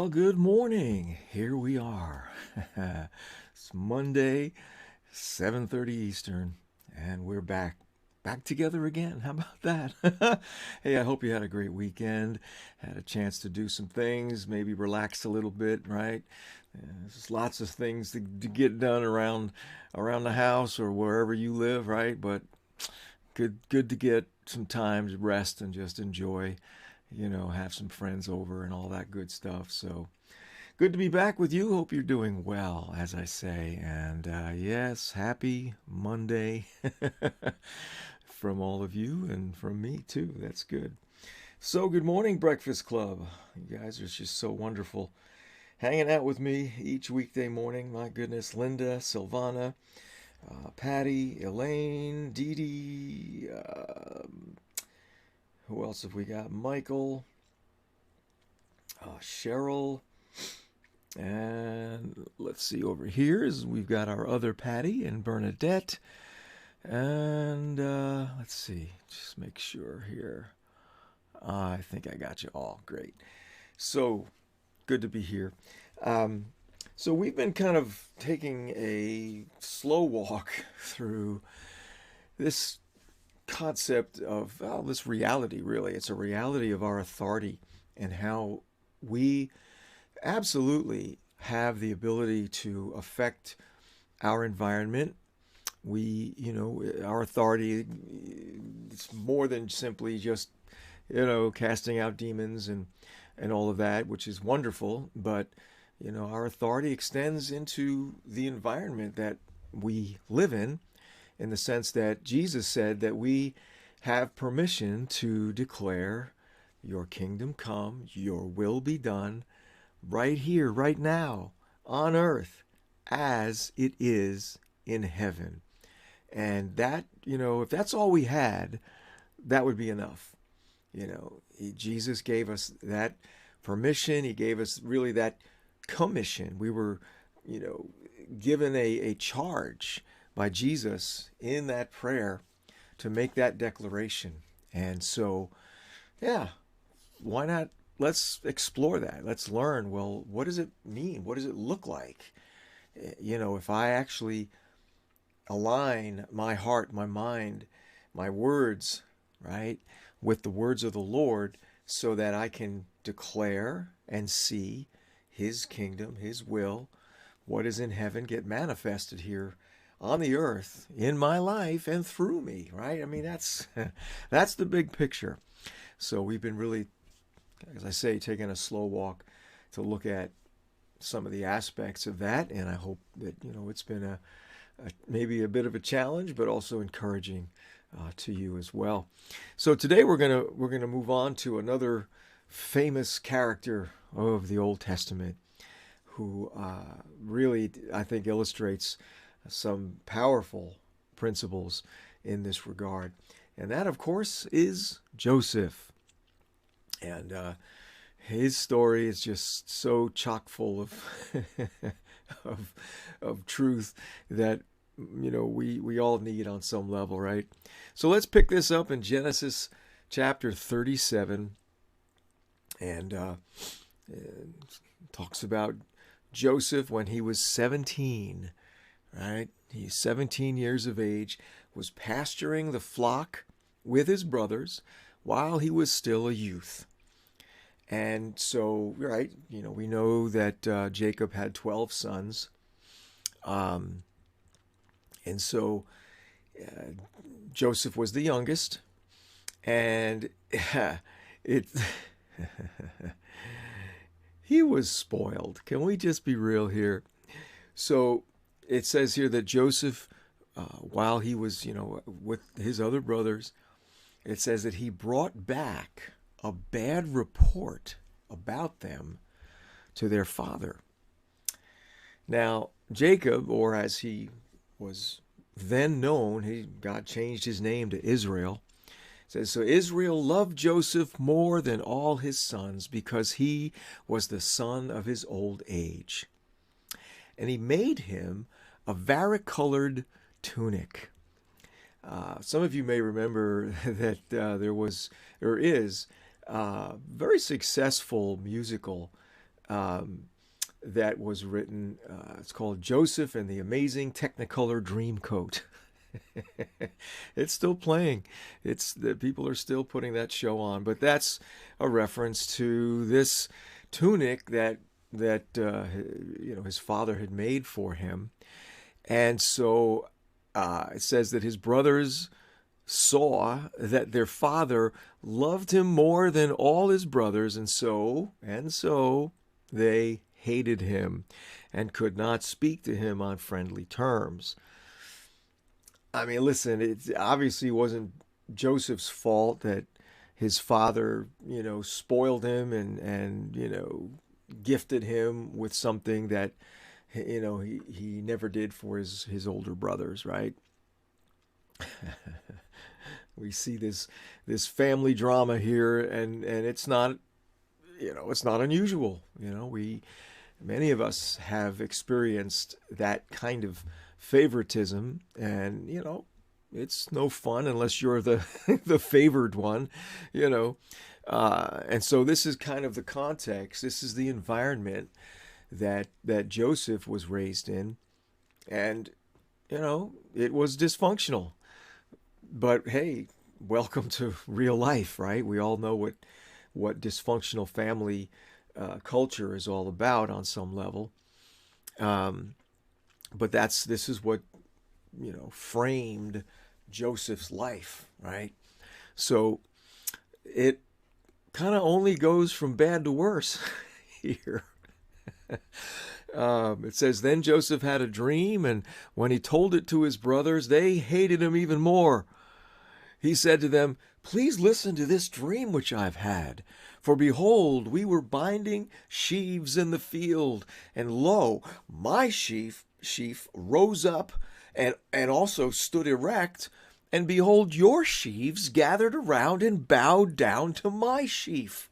Well, good morning. Here we are. It's Monday, 7:30 Eastern, and we're back together again. How about that? Hey, I hope you had a great weekend, had a chance to do some things, maybe relax a little bit, right? There's lots of things to get done around the house or wherever you live, right? But good to get some time to rest and just enjoy, have some friends over and all that good stuff. So good to be back with you. Hope you're doing well, as I say. And yes, happy Monday from all of you and from me too. That's good. So good morning, Breakfast Club. You guys are just so wonderful hanging out with me each weekday morning. My goodness, Linda, Silvana, Patty, Elaine, Dee Dee, who else have we got? Michael, Cheryl, and let's see over here is we've got our other Patty and Bernadette, and let's see, just make sure here. I think I got you all. Great. So good to be here. Um, so we've been kind of taking a slow walk through this concept of this reality, really. It's a reality of our authority and how we absolutely have the ability to affect our environment. Our authority, it's more than simply just, casting out demons and all of that, which is wonderful. But, our authority extends into the environment that we live in the sense that Jesus said that we have permission to declare, your kingdom come, your will be done, right here, right now, on earth, as it is in heaven. And that, if that's all we had, that would be enough. Jesus gave us that permission. He gave us really that commission. We were, given a charge by Jesus in that prayer to make that declaration. And so, yeah, why not? Let's explore that. Let's learn, well, what does it mean? What does it look like? If I actually align my heart, my mind, my words, right, with the words of the Lord so that I can declare and see his kingdom, his will, what is in heaven get manifested here on the earth in my life and through me, right? I mean, that's that's the big picture. So we've been really, as I say, taking a slow walk to look at some of the aspects of that, and I hope that it's been maybe a bit of a challenge, but also encouraging to you as well. So today we're gonna move on to another famous character of the Old Testament, who really I think illustrates some powerful principles in this regard, and that, of course, is Joseph. And his story is just so chock full of of, of truth that we all need on some level, right? So let's pick this up in Genesis chapter 37, and it talks about Joseph when he was 17, right? He's 17 years of age, was pasturing the flock with his brothers while he was still a youth. And so, right, we know that Jacob had 12 sons. And so Joseph was the youngest. And it he was spoiled. Can we just be real here? So it says here that Joseph, while he was, with his other brothers, it says that he brought back a bad report about them to their father. Now, Jacob, or as he was then known, God changed his name to Israel. It says, so Israel loved Joseph more than all his sons because he was the son of his old age. And he made him a varicolored tunic. Some of you may remember that there is a very successful musical that was written. It's called Joseph and the Amazing Technicolor Dreamcoat. It's still playing. It's the people are still putting that show on, but that's a reference to this tunic that his father had made for him, and so it says that his brothers saw that their father loved him more than all his brothers, and so they hated him and could not speak to him on friendly terms. I mean, listen, it obviously wasn't Joseph's fault that his father, spoiled him and gifted him with something that, he never did for his older brothers, right? We see this family drama here, and it's not, it's not unusual. Many of us have experienced that kind of favoritism, and it's no fun unless you're the the favored one, and so this is kind of the context. This is the environment that Joseph was raised in, and it was dysfunctional. But hey, welcome to real life, right? We all know what dysfunctional family culture is all about on some level. Um, but this is what framed Joseph's life, right? So it kind of only goes from bad to worse here. It says, then Joseph had a dream, and when he told it to his brothers, they hated him even more. He said to them, please listen to this dream which I've had. For behold, we were binding sheaves in the field, and lo, my sheaf rose up and also stood erect, and behold, your sheaves gathered around and bowed down to my sheaf.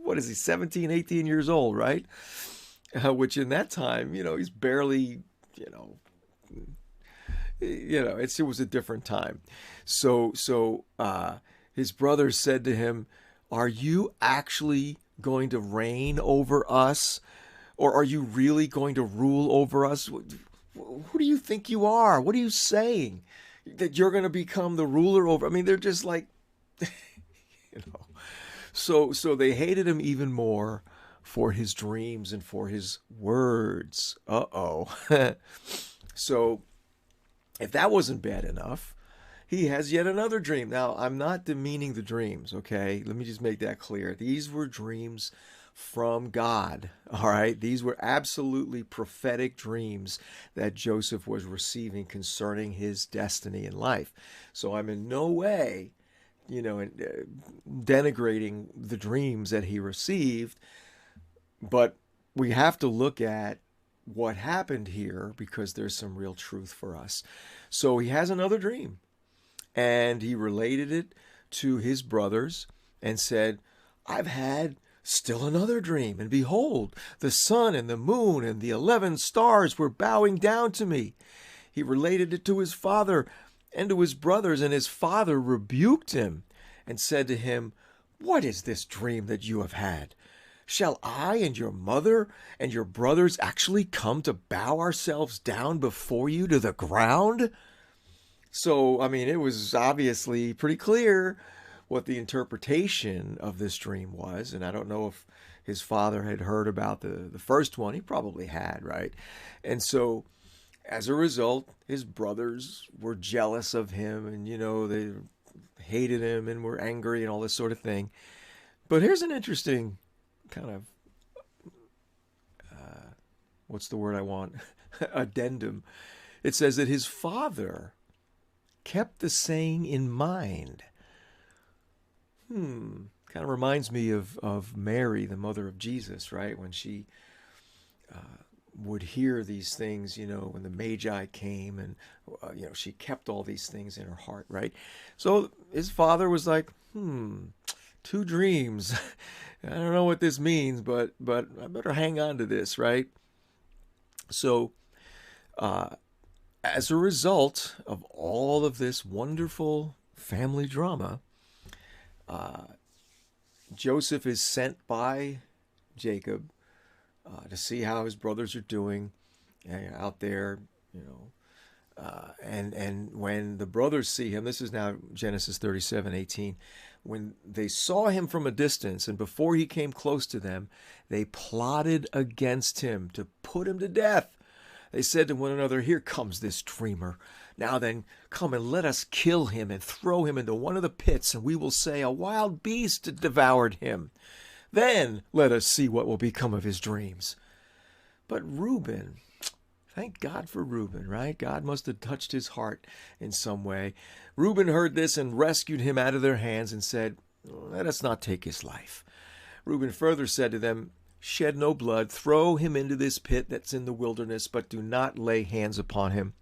What is he, 17, 18 years old, right? Which in that time, he's barely, it was a different time. So his brothers said to him, are you actually going to reign over us? Or are you really going to rule over us? Who do you think you are? What are you saying? That you're going to become the ruler over? I mean, they're just like, you know. So they hated him even more for his dreams and for his words. Uh-oh. So if that wasn't bad enough, he has yet another dream. Now, I'm not demeaning the dreams, okay? Let me just make that clear. These were dreams from God, all right? These were absolutely prophetic dreams that Joseph was receiving concerning his destiny in life. So I'm in no way, denigrating the dreams that he received, but we have to look at what happened here because there's some real truth for us. So he has another dream, and he related it to his brothers and said, I've had still another dream, and behold, the sun and the moon and the 11 stars were bowing down to me. He related it to his father and to his brothers, and his father rebuked him and said to him, what is this dream that you have had? Shall I and your mother and your brothers actually come to bow ourselves down before you to the ground? So, I mean, it was obviously pretty clear what the interpretation of this dream was. And I don't know if his father had heard about the first one. He probably had, right? And so, as a result, his brothers were jealous of him and, they hated him and were angry and all this sort of thing. But here's an interesting kind of, what's the word I want? Addendum. It says that his father kept the saying in mind. Kind of reminds me of Mary, the mother of Jesus, right? When she would hear these things, when the Magi came and, she kept all these things in her heart, right? So his father was like, 2 dreams. I don't know what this means, but I better hang on to this, right? So, as a result of all of this wonderful family drama, Joseph is sent by Jacob to see how his brothers are doing out there, you know. And when the brothers see him, this is now Genesis 37:18. When they saw him from a distance, and before he came close to them, they plotted against him to put him to death. They said to one another, "Here comes this dreamer. Now then, come and let us kill him and throw him into one of the pits, and we will say, 'A wild beast devoured him.' Then let us see what will become of his dreams." But Reuben, thank God for Reuben, right? God must have touched his heart in some way. Reuben heard this and rescued him out of their hands and said, "Let us not take his life." Reuben further said to them, "Shed no blood, throw him into this pit that's in the wilderness, but do not lay hands upon him,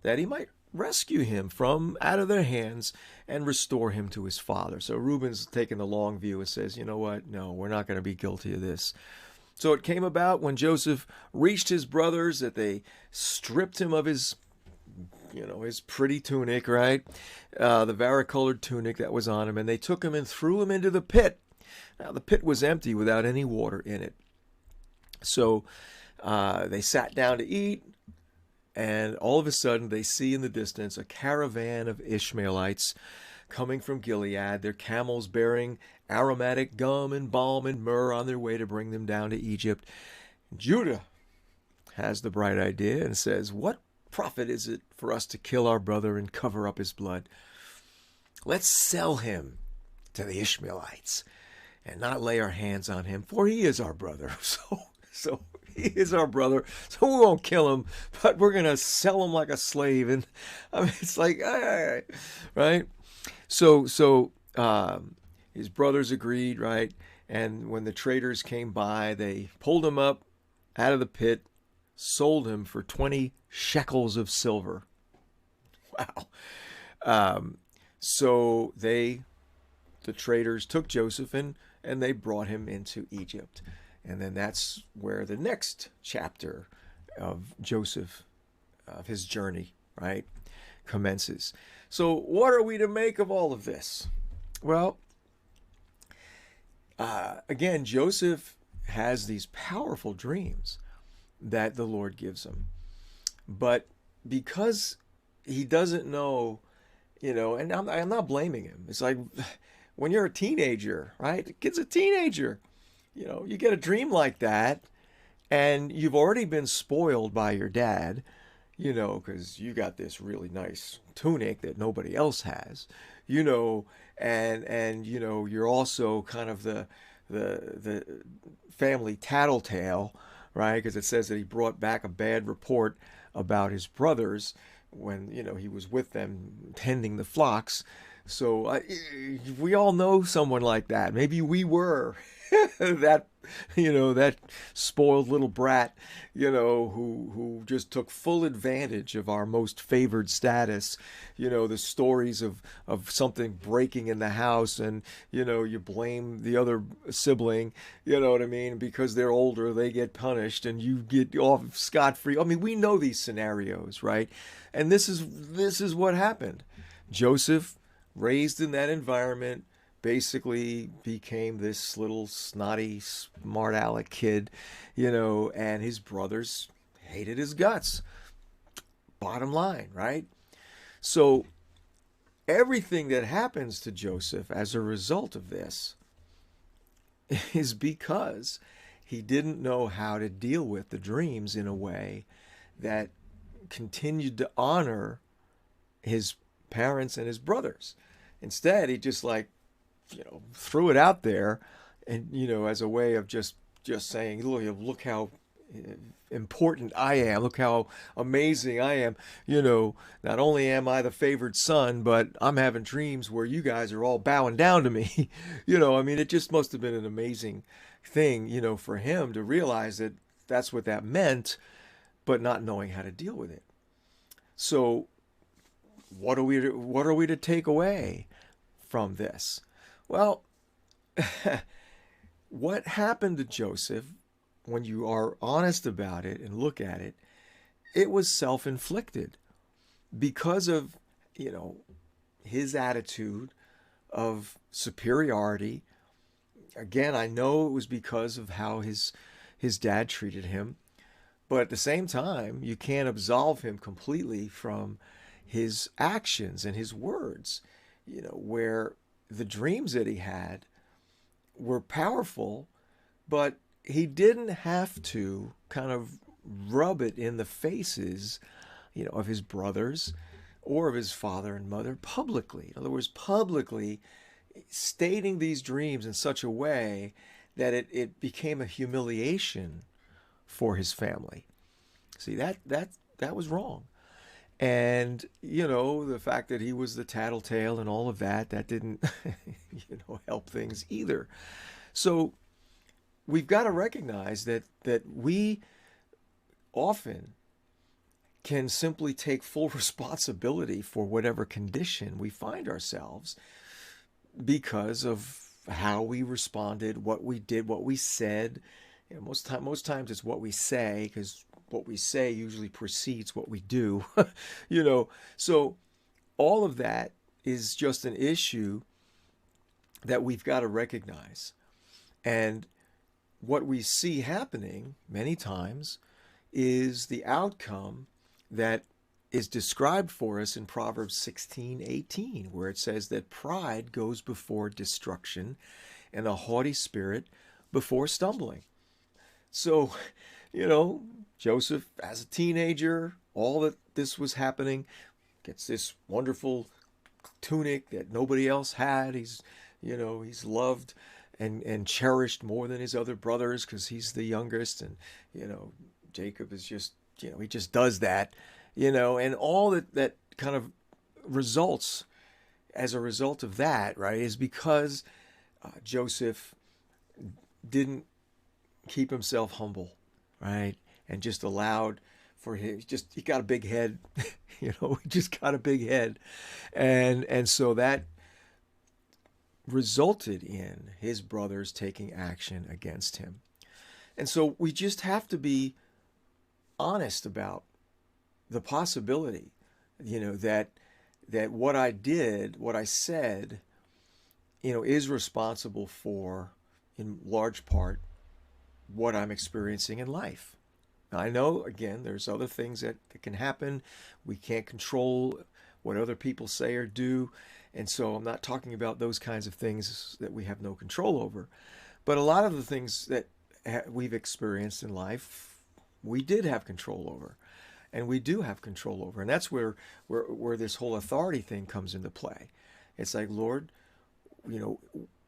that he might rescue him from out of their hands and restore him to his father." So Reuben's taking the long view and says, you know what? No, we're not going to be guilty of this. So it came about when Joseph reached his brothers that they stripped him of his, his pretty tunic, right? The varicolored tunic that was on him, and they took him and threw him into the pit. Now the pit was empty without any water in it. So they sat down to eat, and all of a sudden they see in the distance a caravan of Ishmaelites coming from Gilead, their camels bearing aromatic gum and balm and myrrh on their way to bring them down to Egypt. Judah has the bright idea and says, "What profit is it for us to kill our brother and cover up his blood? Let's sell him to the Ishmaelites and not lay our hands on him, for he is our brother." So he is our brother, so we won't kill him, but we're going to sell him like a slave. And I mean, it's like, right? So his brothers agreed, right? And when the traders came by, they pulled him up out of the pit, sold him for 20 shekels of silver. Wow. So the traders took Joseph and they brought him into Egypt. And then that's where the next chapter of Joseph, of his journey, right, commences. So what are we to make of all of this? Well, again, Joseph has these powerful dreams that the Lord gives him. But because he doesn't know, and I'm not blaming him. It's like when you're a teenager, right? The kid's a teenager. You get a dream like that, and you've already been spoiled by your dad, because you got this really nice tunic that nobody else has, and you're also kind of the family tattletale, right? Because it says that he brought back a bad report about his brothers when, he was with them tending the flocks. So we all know someone like that. Maybe we were that spoiled little brat, who just took full advantage of our most favored status. The stories of something breaking in the house, and you blame the other sibling, you know what I mean, because they're older, they get punished and you get off scot-free. I mean, we know these scenarios, right? And this is what happened. Joseph, raised in that environment, basically became this little snotty, smart aleck kid, and his brothers hated his guts. Bottom line, right? So everything that happens to Joseph as a result of this is because he didn't know how to deal with the dreams in a way that continued to honor his parents and his brothers. Instead, he just threw it out there, and as a way of just saying, look how important I am, look how amazing I am. Not only am I the favored son, but I'm having dreams where you guys are all bowing down to me. I mean, it just must have been an amazing thing, for him to realize that that's what that meant, but not knowing how to deal with it. So what are we to take away from this? Well, what happened to Joseph, when you are honest about it and look at it, it was self-inflicted because of, his attitude of superiority, again, I know it was because of how his dad treated him, but at the same time, you can't absolve him completely from his actions and his words. Where the dreams that he had were powerful, but he didn't have to kind of rub it in the faces, of his brothers or of his father and mother publicly. In other words, publicly stating these dreams in such a way that it became a humiliation for his family. See, that was wrong. And, the fact that he was the tattletale and all of that, that didn't, help things either. So we've got to recognize that we often can simply take full responsibility for whatever condition we find ourselves because of how we responded, what we did, what we said. Most times it's what we say, because what we say usually precedes what we do. So all of that is just an issue that we've got to recognize. And what we see happening many times is the outcome that is described for us in Proverbs 16:18, where it says that pride goes before destruction and a haughty spirit before stumbling. So, Joseph, as a teenager, all that this was happening, gets this wonderful tunic that nobody else had. He's loved and cherished more than his other brothers because he's the youngest. And, Jacob is just, he just does that, and all that kind of results as a result of that, right, is because Joseph didn't keep himself humble, right? And just allowed for him, he got a big head, he just got a big head. And so that resulted in his brothers taking action against him. And so we just have to be honest about the possibility, that what I did, what I said, is responsible for, in large part, what I'm experiencing in life. Now, I know, again, there's other things that can happen. We can't control what other people say or do. And so I'm not talking about those kinds of things that we have no control over. But a lot of the things that we've experienced in life, we did have control over. And we do have control over. And that's where this whole authority thing comes into play. It's like, Lord,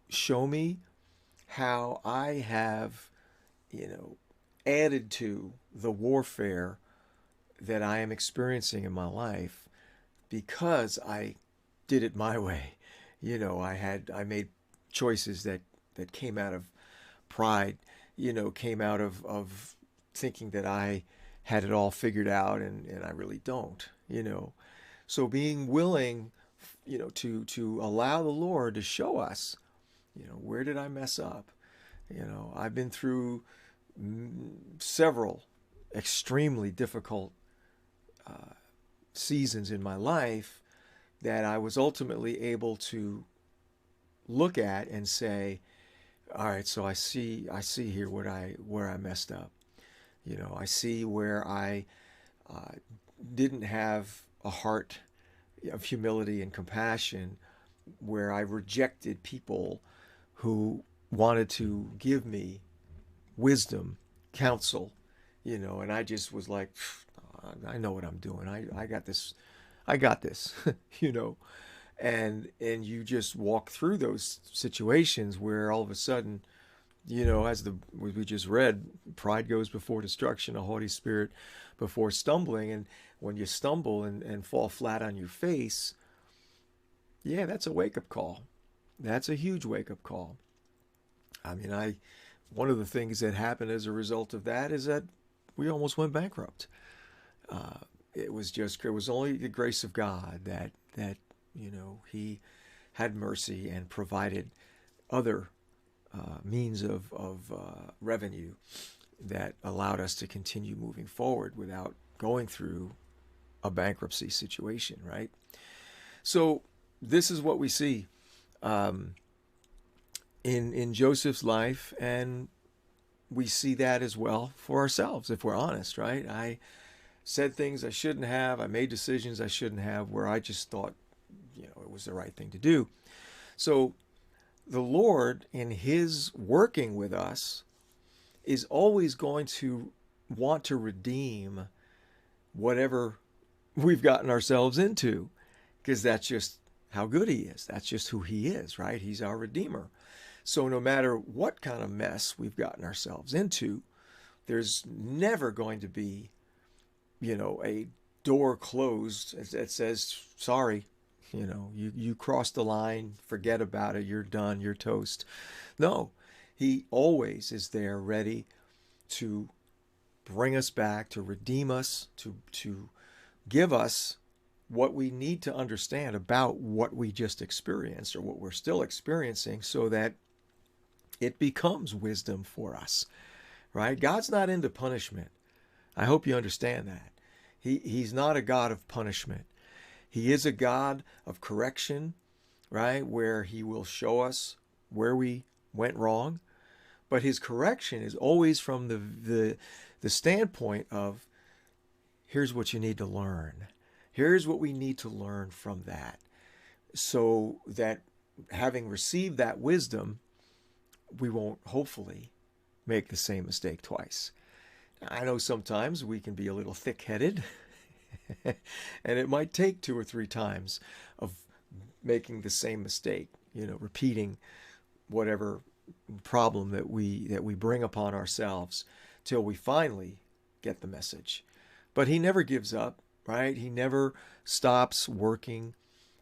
show me how I have, added to the warfare that I am experiencing in my life because I did it my way. I made choices that came out of pride, came out of thinking that I had it all figured out, and I really don't. So being willing, to allow the Lord to show us, where did I mess up? I've been through several extremely difficult seasons in my life that I was ultimately able to look at and say, all right, so I see here where I messed up. I see where I didn't have a heart of humility and compassion, where I rejected people who wanted to give me wisdom, counsel, and I just was like, I know what I'm doing. I got this. I got this, and you just walk through those situations where all of a sudden, as we just read, pride goes before destruction, a haughty spirit before stumbling. And when you stumble and fall flat on your face, yeah, that's a wake-up call. That's a huge wake-up call. I mean, one of the things that happened as a result of that is that we almost went bankrupt. It was only the grace of God that He had mercy and provided other means of revenue that allowed us to continue moving forward without going through a bankruptcy situation, right? So this is what we see in Joseph's life, and we see that as well for ourselves if we're honest, right? I said things I shouldn't have. I made decisions I shouldn't have where I just thought, it was the right thing to do. So the Lord, in his working with us, is always going to want to redeem whatever we've gotten ourselves into, because that's just how good he is. That's just who he is, right? He's our Redeemer. So no matter what kind of mess we've gotten ourselves into, there's never going to be, a door closed that says, sorry, you crossed the line, forget about it, you're done, you're toast. No, he always is there ready to bring us back, to redeem us, to give us what we need to understand about what we just experienced or what we're still experiencing, so that it becomes wisdom for us, right? God's not into punishment. I hope you understand that. He's not a God of punishment. He is a God of correction, right? Where he will show us where we went wrong. But his correction is always from the standpoint of, here's what you need to learn. Here's what we need to learn from that. So that having received that wisdom, we won't hopefully make the same mistake twice. I know sometimes we can be a little thick-headed, and it might take 2 or 3 times of making the same mistake, repeating whatever problem that we bring upon ourselves till we finally get the message. But he never gives up, right? He never stops working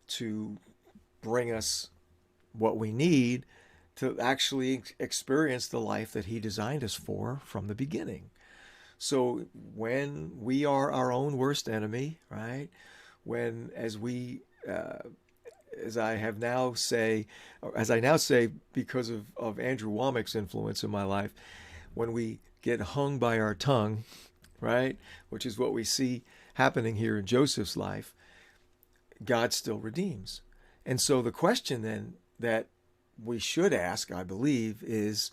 to bring us what we need to actually experience the life that he designed us for from the beginning. So when we are our own worst enemy, right? When, as I now say, because of Andrew Womack's influence in my life, when we get hung by our tongue, right? Which is what we see happening here in Joseph's life, God still redeems. And so the question then that we should ask, I believe, is,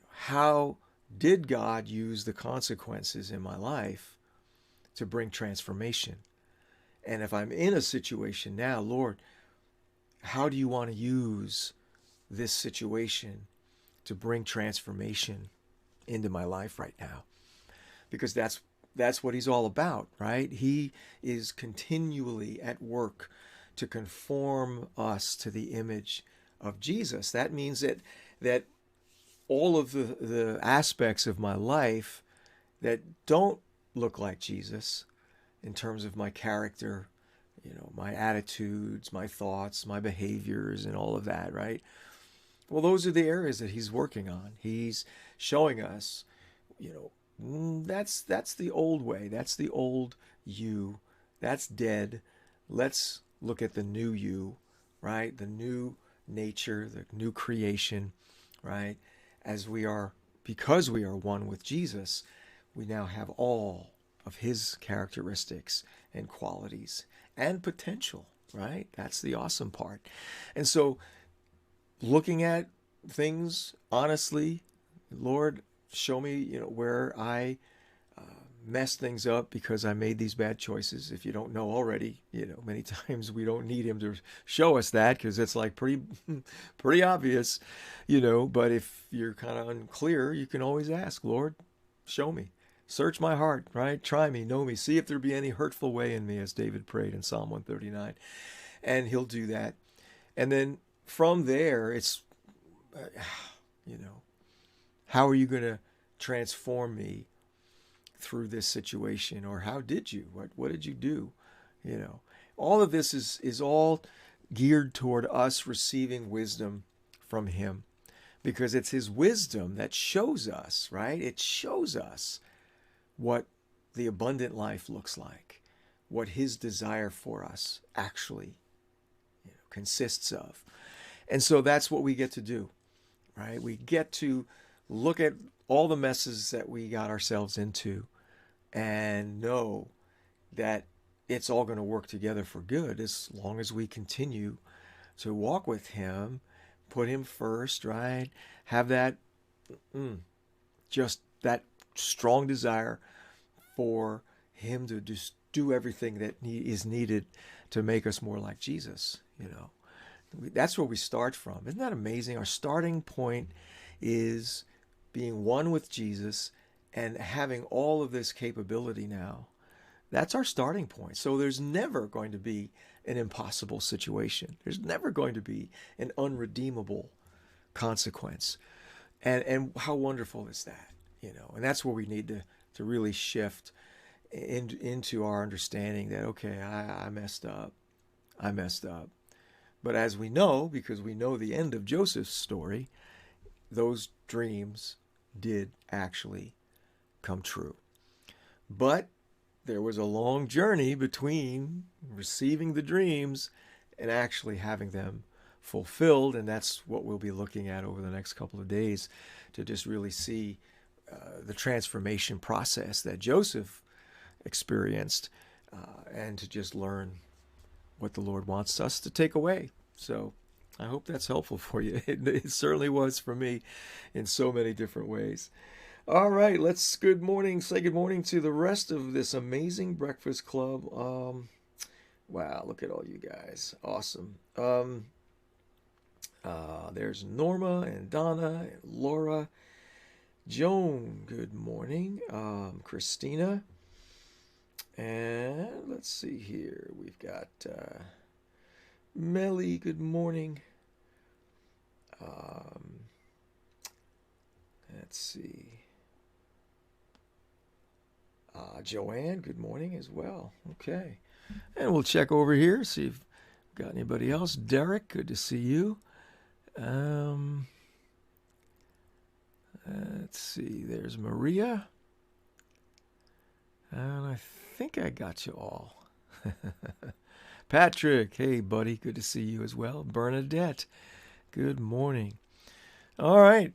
how did God use the consequences in my life to bring transformation? And if I'm in a situation now, Lord, how do you want to use this situation to bring transformation into my life right now? Because that's what he's all about, right? He is continually at work to conform us to the image of Jesus. That means that all of the aspects of my life that don't look like Jesus, in terms of my character, my attitudes, my thoughts, my behaviors, and all of that, right? Well, those are the areas that he's working on. He's showing us, that's the old way. That's the old you. That's dead. Let's look at the new you, right? The new nature, the new creation, right? Because we are one with Jesus, we now have all of his characteristics and qualities and potential, right? That's the awesome part. And so, looking at things honestly, Lord, show me, where I messed things up because I made these bad choices. If you don't know already, many times we don't need him to show us that, because it's like pretty obvious, but if you're kind of unclear, you can always ask, Lord, show me, search my heart, right? Try me, know me, see if there be any hurtful way in me, as David prayed in Psalm 139, and he'll do that. And then from there, it's, how are you going to transform me through this situation? Or how did you? What did you do? All of this is all geared toward us receiving wisdom from him, because it's his wisdom that shows us, right? It shows us what the abundant life looks like, what his desire for us actually consists of. And so that's what we get to do, right? We get to look at all the messes that we got ourselves into and know that it's all going to work together for good as long as we continue to walk with him put him first, right? Have that, just that strong desire for him to just do everything that is needed to make us more like Jesus. That's where we start from. Isn't that amazing? Our starting point is being one with Jesus and having all of this capability now. That's our starting point. So there's never going to be an impossible situation. There's never going to be an unredeemable consequence. And how wonderful is that? And that's where we need to really shift into our understanding that, okay, I messed up. I messed up. But as we know, because we know the end of Joseph's story, those dreams did actually come true. But there was a long journey between receiving the dreams and actually having them fulfilled. And that's what we'll be looking at over the next couple of days, to just really see the transformation process that Joseph experienced, and to just learn what the Lord wants us to take away. So I hope that's helpful for you. It certainly was for me in so many different ways. All right, let's say good morning to the rest of this amazing breakfast club. Wow, look at all you guys. Awesome. There's Norma and Donna and Laura. Joan, good morning. Christina. And let's see here. We've got Melly, good morning. Let's see. Joanne, good morning as well. Okay. And we'll check over here, see if we've got anybody else. Derek, good to see you. Let's see. There's Maria. And I think I got you all. Patrick, hey, buddy. Good to see you as well. Bernadette, good morning. All right.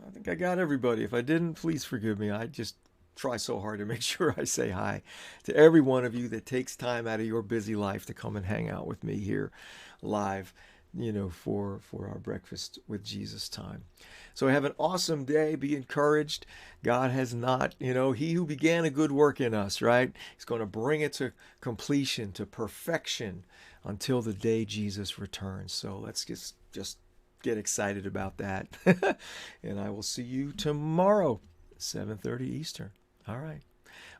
I think I got everybody. If I didn't, please forgive me. I just try so hard to make sure I say hi to every one of you that takes time out of your busy life to come and hang out with me here live, for our Breakfast with Jesus time. So have an awesome day. Be encouraged. God has not, he who began a good work in us, right? He's going to bring it to completion, to perfection, until the day Jesus returns. So let's just get excited about that. And I will see you tomorrow, 7:30 Eastern. All right.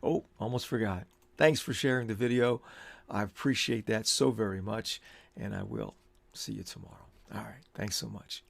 Oh, almost forgot. Thanks for sharing the video. I appreciate that so very much. And I will see you tomorrow. All right. Thanks so much.